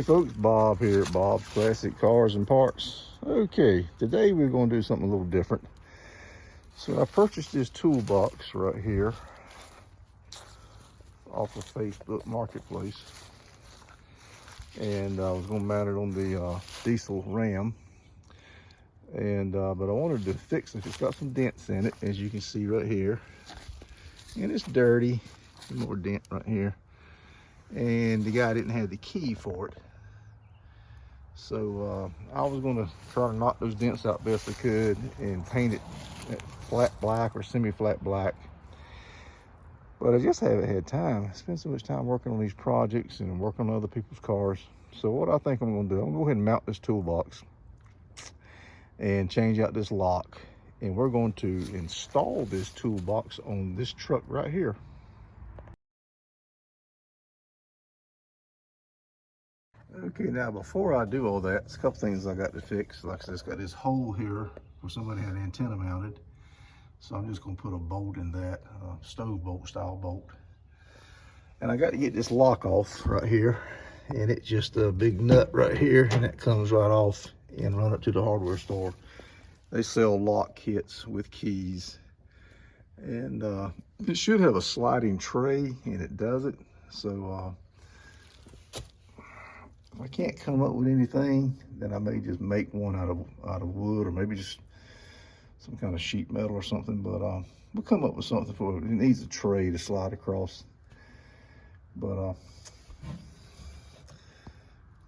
folks, Bob here at Bob's Classic Cars and Parts. Okay, today we're going to do something a little different. So I purchased this toolbox right here off of Facebook Marketplace, and I was going to mount it on the diesel Ram, and but I wanted to fix it. It's got some dents in it, as you can see right here, and it's dirty. Some more dent right here, and the guy didn't have the key for it. So I was going to try to knock those dents out best I could and paint it flat black or semi-flat black. But I just haven't had time. I spend so much time working on these projects and working on other people's cars. So what I think I'm going to do, I'm going to go ahead and mount this toolbox and change out this lock. And we're going to install this toolbox on this truck right here. Okay, now before I do all that, there's a couple things I got to fix. Like I said, it's got this hole here where somebody had an antenna mounted. So I'm just gonna put a bolt in that, stove bolt style bolt. And I got to get this lock off right here. And it's just a big nut right here, and that comes right off and run up to the hardware store. They sell lock kits with keys. And it should have a sliding tray, and it doesn't. So if I can't come up with anything, then I may just make one out of wood, or maybe just some kind of sheet metal or something. But we'll come up with something for it. It needs a tray to slide across. But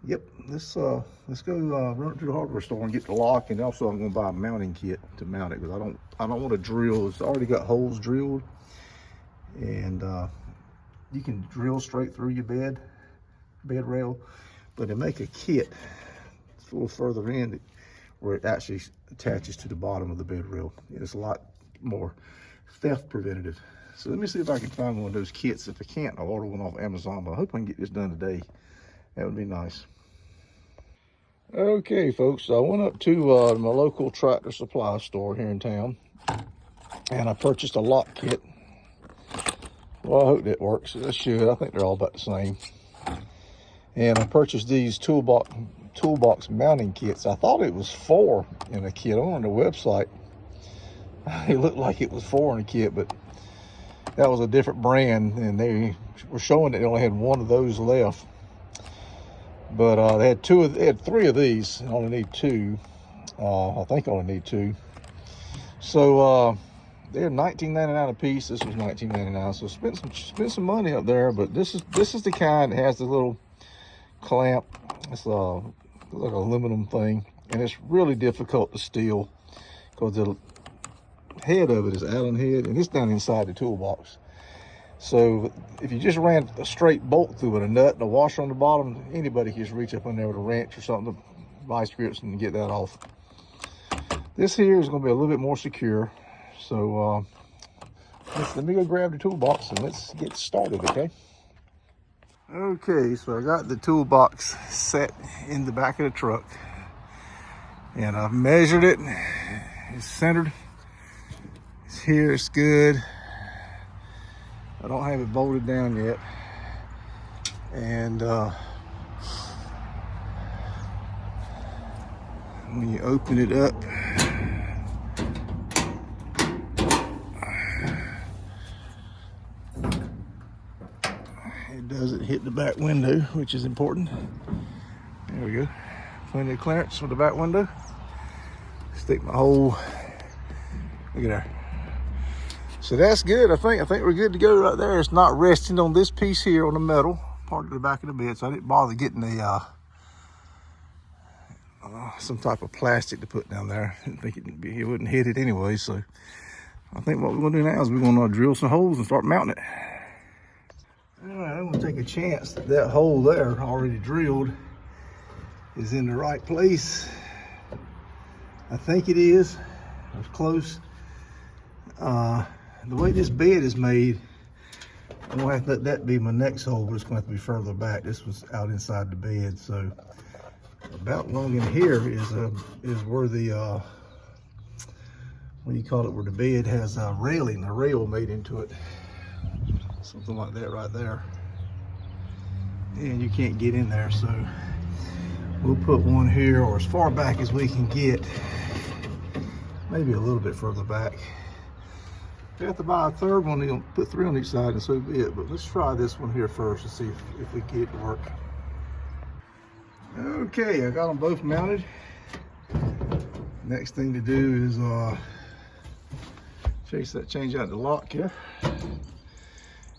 yep, let's go run it to the hardware store and get the lock. And also I'm going to buy a mounting kit to mount it, because I don't want to drill. It's already got holes drilled, and you can drill straight through your bed rail. But to make a kit, it's a little further in where it actually attaches to the bottom of the bed rail. It's a lot more theft preventative. So let me see if I can find one of those kits. If I can't, I'll order one off Amazon, but I hope I can get this done today. That would be nice. Okay, folks, so I went up to my local tractor supply store here in town, and I purchased a lock kit. Well, I hope that works. It should. I think they're all about the same. And I purchased these toolbox mounting kits. I thought it was 4 in a kit. On the website, it looked like it was 4 in a kit, but that was a different brand, and they were showing that they only had 1 of those left. But they had 3 of these, and only need 2. I think I only need 2. So they're $19.99 a piece. This was $19.99. So spent some money up there. But this is the kind that has the little clamp. It's like an aluminum thing, and it's really difficult to steal because the head of it is Allen head, and it's down inside the toolbox. So if you just ran a straight bolt through it, a nut and a washer on the bottom, anybody can just reach up in there with a wrench or something, vice grips, and get that off. This here is going to be a little bit more secure. So let me go grab the toolbox and let's get started, okay? Okay, so I got the toolbox set in the back of the truck, and I've measured it. It's centered. It's here, it's good. I don't have it bolted down yet. And when you open it up, it doesn't hit the back window, which is important. There we go. Plenty of clearance for the back window. Stick my whole, look at there. So that's good. I think we're good to go right there. It's not resting on this piece here on the metal part of the back of the bed, so I didn't bother getting a some type of plastic to put down there. I didn't think it wouldn't hit it anyway. So I think what we're gonna do now is we're gonna drill some holes and start mounting it. All right, I'm gonna take a chance that that hole there already drilled is in the right place. I think it is. It's close. The way this bed is made, I'm gonna have to let that be my next hole, but it's gonna have to be further back. This was out inside the bed, so about long in here is where the what do you call it? Where the bed has a railing, a rail made into it, something like that right there. And you can't get in there, so We'll put one here, or as far back as we can get. Maybe a little bit further back. If we have to buy a third one, you'll put 3 on each side and so be it. But let's try this one here first and see if we get it to work. Okay, I got them both mounted. Next thing to do is change out the lock here.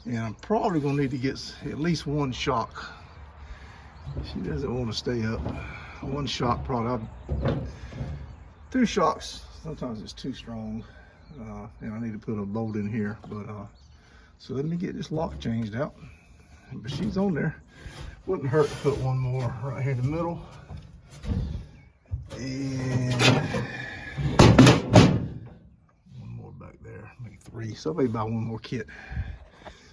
And I'm probably gonna need to get at least one shock. She doesn't want to stay up. One shock probably. 2 shocks, sometimes it's too strong. And I need to put a bolt in here. But so let me get this lock changed out. But she's on there. Wouldn't hurt to put one more right here in the middle. And one more back there, make 3. So maybe buy one more kit.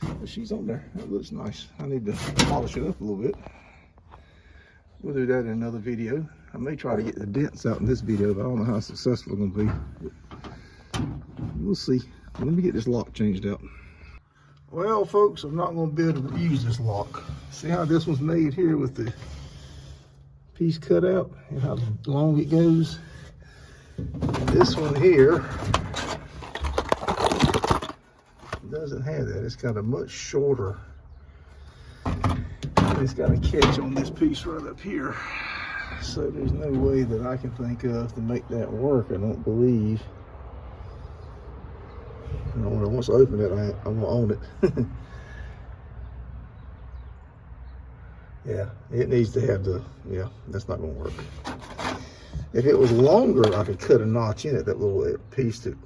But she's on there. That looks nice. I need to polish it up a little bit. We'll do that in another video. I may try to get the dents out in this video, but I don't know how successful it's gonna be. But we'll see. Let me get this lock changed out. Well, folks, I'm not gonna be able to use this lock. See how this one's made here with the piece cut out and how long it goes? This one here doesn't have that. It's got a much shorter. It's got a catch on this piece right up here. So there's no way that I can think of to make that work, I don't believe. Once I open it, I'm gonna own it. Yeah, it needs to have the, yeah, that's not gonna work. If it was longer, I could cut a notch in it, that little piece that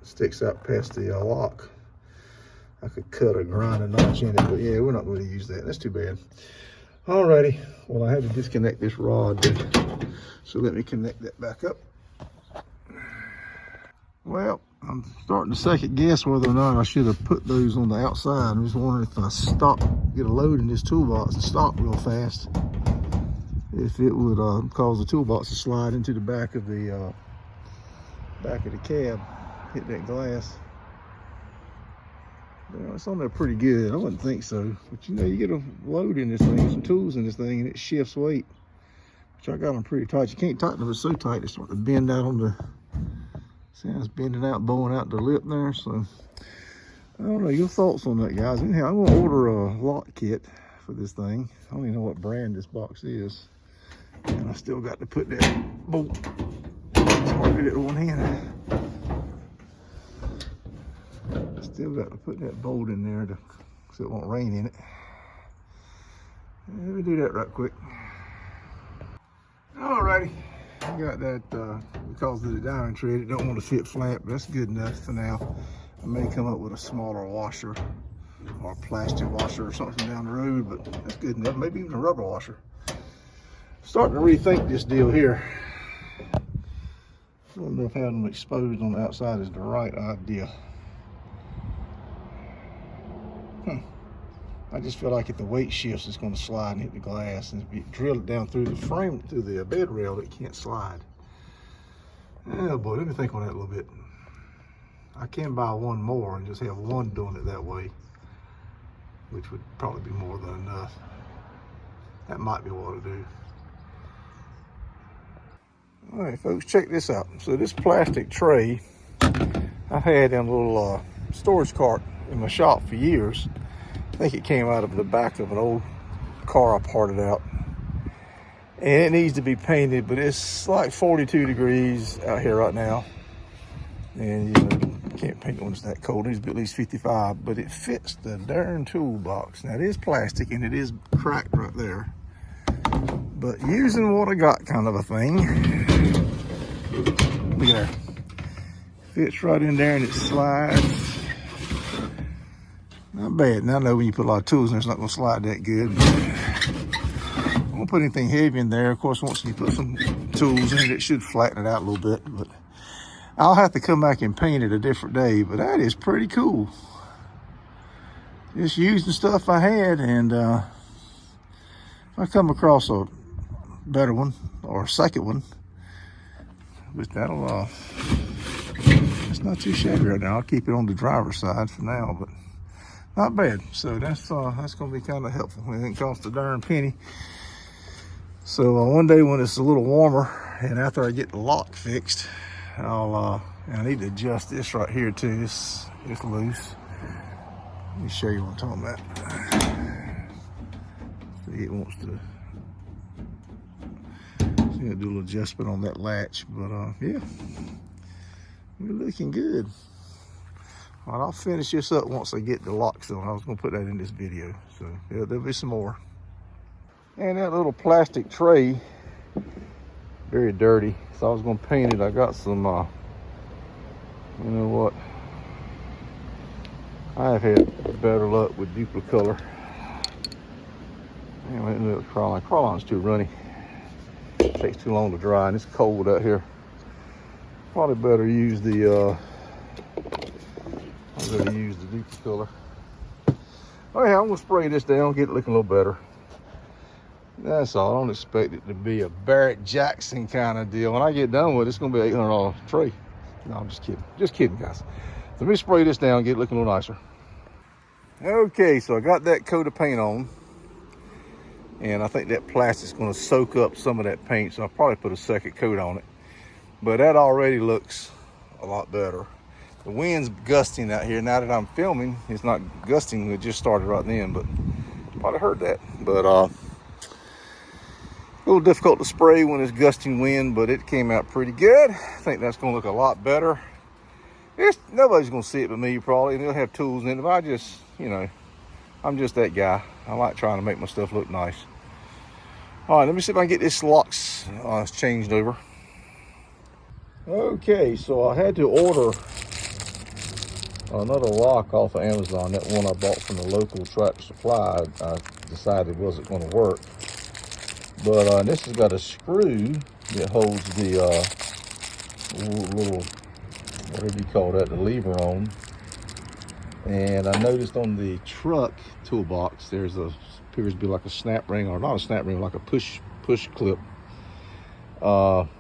sticks out past the lock. I could cut or grind a notch in it, but yeah, we're not going to use that. That's too bad. Alrighty, well, I had to disconnect this rod, so let me connect that back up. Well, I'm starting to second guess whether or not I should have put those on the outside. I'm just wondering if I get a load in this toolbox and stop real fast, if it would cause the toolbox to slide into the back of the cab, hit that glass. Well, it's on there pretty good. I wouldn't think so, but you know, you get a load in this thing, some tools in this thing, and it shifts weight, which I got them pretty tight. You can't tighten them, it's so tight they start to bend out on the, see how it's bending out, bowing out the lip there. So I don't know, your thoughts on that, guys. Anyhow, I'm gonna order a lock kit for this thing. I don't even know what brand this box is, and I still got to put that bolt. It's hard to do it with one hand. Still got to put that bolt in there so it won't rain in it. Let me do that right quick. Alrighty, I got that because of the diamond tread. It don't want to fit flat, but that's good enough for now. I may come up with a smaller washer or a plastic washer or something down the road, but that's good enough. Maybe even a rubber washer. Starting to rethink this deal here. I don't know if having them exposed on the outside is the right idea. I just feel like if the weight shifts, it's going to slide and hit the glass. And if you drill it down through the frame, through the bed rail, it can't slide. Oh boy, let me think on that a little bit. I can buy one more and just have one doing it that way, which would probably be more than enough. That might be what I'll do. All right, folks, check this out. So this plastic tray, I've had in a little storage cart in my shop for years. I think it came out of the back of an old car I parted out. And it needs to be painted, but it's like 42 degrees out here right now. And you know, you can't paint it when it's that cold. It needs to be at least 55, but it fits the darn toolbox. Now it is plastic and it is cracked right there. But using what I got kind of a thing. Look at that. Fits right in there and it slides. Not bad. Now I know when you put a lot of tools in there, it's not going to slide that good. I won't put anything heavy in there. Of course, once you put some tools in it, it should flatten it out a little bit. But I'll have to come back and paint it a different day. But that is pretty cool. Just using stuff I had, and if I come across a better one or a second one, but that'll it's not too shabby right now. I'll keep it on the driver's side for now, but not bad. So that's going to be kind of helpful. It didn't cost a darn penny. So one day when it's a little warmer and after I get the lock fixed, I need to adjust this right here too. It's loose. Let me show you what I'm talking about. See, it wants to. So do a little adjustment on that latch, but yeah, we're looking good. All right, I'll finish this up once I get the locks on. I was gonna put that in this video, so yeah, there'll be some more. And that little plastic tray, very dirty. So I was gonna paint it. I got some, you know what? I have had better luck with Duplicolor. Anyway, it looks Crawline. Crawline's too runny. It takes too long to dry, and it's cold out here. Probably better use the Duplicolor. Oh yeah, I'm gonna spray this down, get it looking a little better. That's all. I don't expect it to be a Barrett Jackson kind of deal. When I get done with it, it's going to be an $800 tray. No, I'm just kidding. Just kidding, guys. So let me spray this down, get it looking a little nicer. Okay, so I got that coat of paint on. And I think that plastic's going to soak up some of that paint, so I'll probably put a second coat on it. But that already looks a lot better. The wind's gusting out here. Now that I'm filming, it's not gusting. It just started right then, but you probably heard that. But, a little difficult to spray when it's gusting wind, but it came out pretty good. I think that's gonna look a lot better. Nobody's gonna see it but me probably, and they'll have tools in it. But I just, you know, I'm just that guy. I like trying to make my stuff look nice. All right, let me see if I can get this locks changed over. Okay, so I had to order another lock off of Amazon. That one I bought from the local Tractor Supply, I decided wasn't gonna work. But this has got a screw that holds the little, whatever you call that, the lever on. And I noticed on the truck toolbox, there's appears to be like a snap ring, or not a snap ring, like a push clip. Can't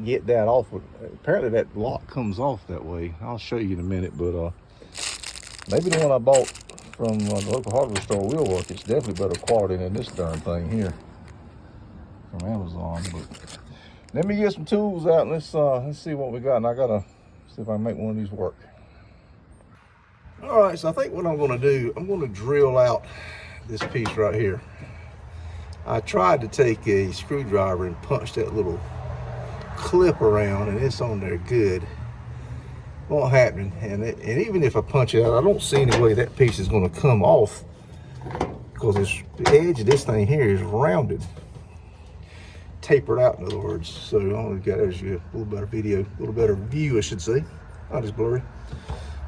get that off. Apparently that lock comes off that way. I'll show you in a minute, but maybe the one I bought from the local hardware store will work. It's definitely better quality than this darn thing here from Amazon. But let me get some tools out and let's see what we got. And I gotta see if I can make one of these work. All right, so I think what I'm gonna do, I'm gonna drill out this piece right here. I tried to take a screwdriver and punch that little clip around, and it's on there good. Won't happen, and even if I punch it out, I don't see any way that piece is going to come off, because the edge of this thing here is rounded, tapered out, in other words. So I only got, there's a little better video, a little better view, I should say. Not as blurry.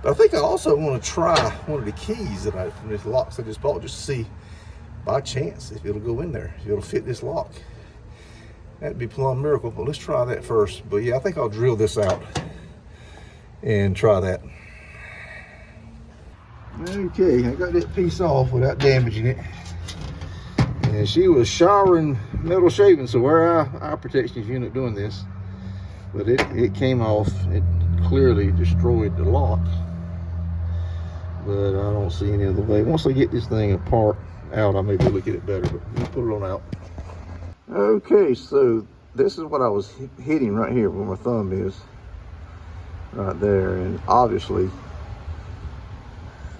But I think I also want to try one of the keys that from this locks I just bought, just to see by chance if it'll go in there, if it'll fit this lock. That'd be plumb miracle, but let's try that first. But yeah, I think I'll drill this out and try that. Okay, I got that piece off without damaging it. And she was showering metal shavings, so wear eye protection if you're not doing this. But it came off. It clearly destroyed the lock. But I don't see any other way. Once I get this thing apart out, I'll maybe look at it better, but let's put it on out. Okay, so this is what I was hitting right here where my thumb is. Right there, and obviously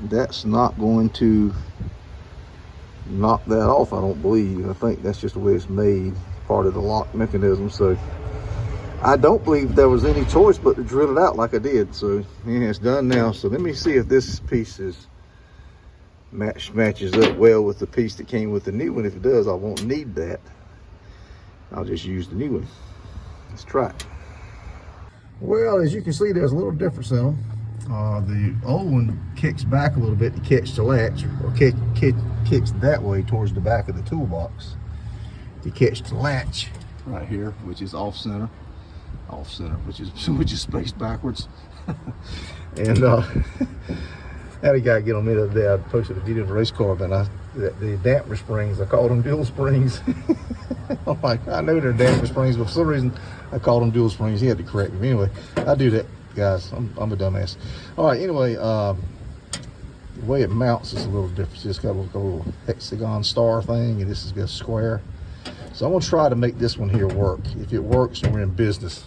that's not going to knock that off, I don't believe. I think that's just the way it's made, part of the lock mechanism. So I don't believe there was any choice but to drill it out like I did. So yeah, it's done now. So let me see if this piece matches up well with the piece that came with the new one. If it does, I won't need that. I'll just use the new one. Let's try it. Well, as you can see, there's a little difference in them. The old one kicks back a little bit to catch the latch, or kicks that way towards the back of the toolbox to catch the latch right here, which is off center, which is spaced backwards. And had a guy get on me the other day. I posted a video of the race car, but the damper springs, I called them dual springs. I'm like, I know they're damper springs, but for some reason I called them dual springs. He had to correct me. Anyway, I do that, guys. I'm a dumbass. All right, anyway, the way it mounts is a little different. It's got a little hexagon star thing, and this is just square. So I'm gonna try to make this one here work. If it works, then we're in business.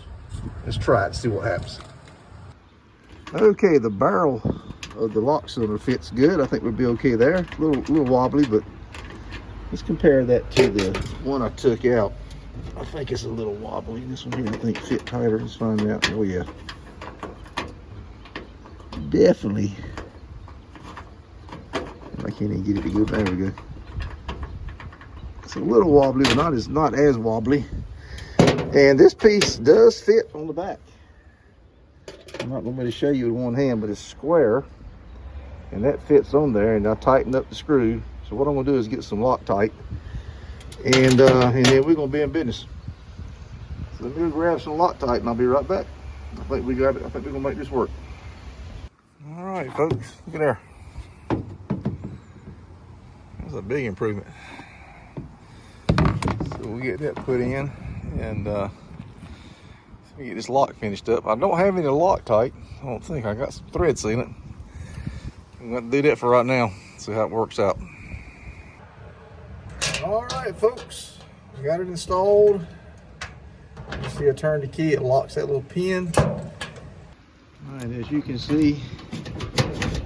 Let's try it and see what happens. Okay, the barrel of the lock cylinder fits good. I think we'll be okay there. A little wobbly, but let's compare that to the one I took out. I think it's a little wobbly. This one here, I think, fit tighter. Let's find out. Oh yeah, definitely. I can't even get it to go. There we go. It's a little wobbly, but not as wobbly. And this piece does fit on the back. I'm not going to show you with one hand, but it's square, and that fits on there. And I tightened up the screw. So what I'm going to do is get some Loctite, and then we're going to be in business. So let me grab some Loctite, and I'll be right back. I think we got it. I think we're going to make this work. All right, folks, look at there. That's a big improvement. So we'll get that put in, and let me get this lock finished up. I don't have any Loctite. I don't think. I got some thread sealant. I'm going to do that for right now. See how it works out. All right, folks. We got it installed. You see I turned the key. It locks that little pin. All right, as you can see,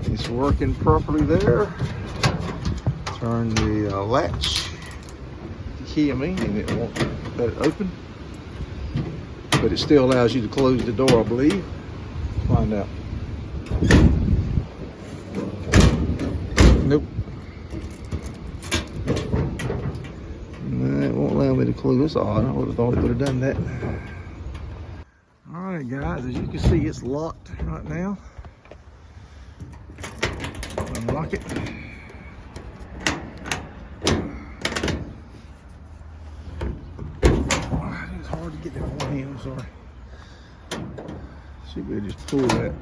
it's working properly there. Turn the latch, the key, and it won't let it open. But it still allows you to close the door, I believe. Let's find out. Nope. No, it won't allow me to close. That's odd. I would have thought it would have done that. All right, guys, as you can see, it's locked right now. Unlock it. It's hard to get that one hand, I'm sorry. Should be able to just pull that,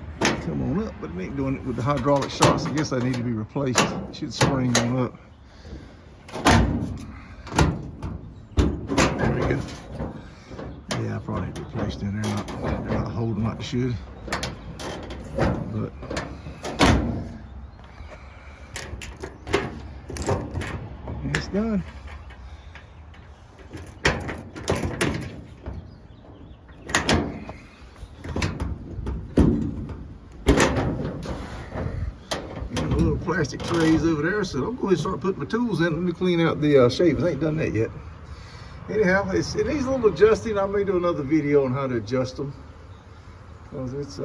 come on up, but it ain't doing it with the hydraulic shocks. I guess they need to be replaced. It should spring on up. There we go. Yeah, I probably replaced it. They're not holding like they should. But it's done. Little plastic trays over there, so I'm going to start putting my tools in. Let me clean out the shavings. I ain't done that yet. Anyhow, it needs a little adjusting. I may do another video on how to adjust them, because it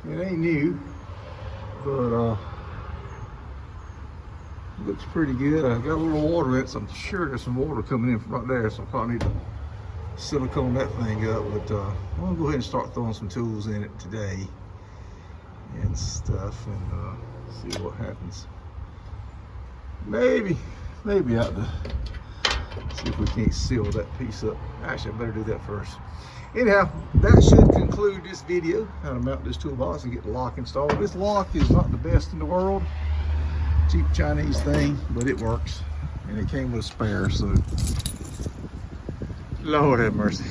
ain't new, but it looks pretty good. I got a little water in it, so I'm sure there's some water coming in from right there, so I probably need to silicone that thing up. But I'm gonna go ahead and start throwing some tools in it today and stuff, and see what happens. Maybe out to see if we can't seal that piece up. Actually, I better do that first. Anyhow, that should conclude this video, how to mount this toolbox and get the lock installed. This lock is not the best in the world. Cheap Chinese thing, but it works. And it came with a spare, so Lord have mercy.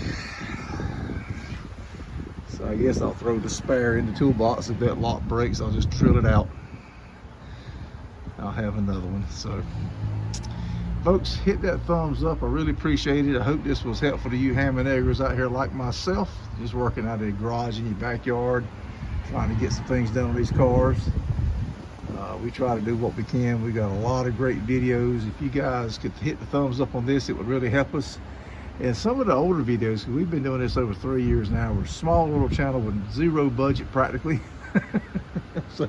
So I guess I'll throw the spare in the toolbox. If that lock breaks, I'll just drill it out. I'll have another one. So folks, hit that thumbs up. I really appreciate it. I hope this was helpful to you ham and eggers out here like myself, just working out of a garage in your backyard, trying to get some things done on these cars. We try to do what we can. We got a lot of great videos. If you guys could hit the thumbs up on this, it would really help us. And some of the older videos, because we've been doing this over 3 years now, we're a small little channel with zero budget practically. So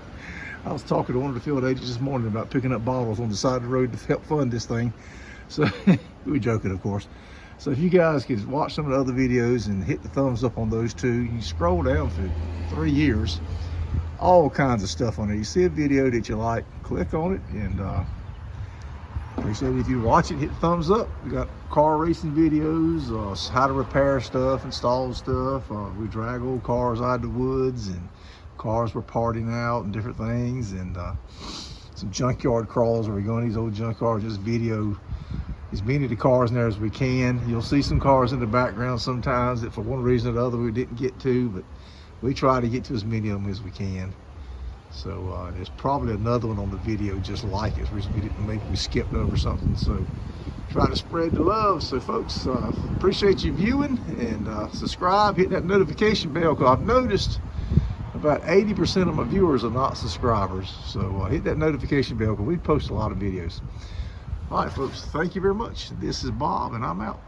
I was talking to one of the field agents this morning about picking up bottles on the side of the road to help fund this thing. So we were joking, of course. So if you guys could watch some of the other videos and hit the thumbs up on those two, you scroll down for 3 years, all kinds of stuff on there. You see a video that you like, click on it, and appreciate it if you watch it. Hit the thumbs up. We got car racing videos, how to repair stuff, install stuff. We drag old cars out of the woods, and cars we're parting out, and different things, and some junkyard crawls where we go in these old junkyards, just video as many of the cars in there as we can. You'll see some cars in the background sometimes that for one reason or the other we didn't get to, but we try to get to as many of them as we can. So there's probably another one on the video just like it. Maybe we skipped over something. So try to spread the love. So folks, appreciate you viewing, and subscribe, hit that notification bell, because I've noticed about 80% of my viewers are not subscribers. So hit that notification bell, because we post a lot of videos. All right, folks, thank you very much. This is Bob, and I'm out.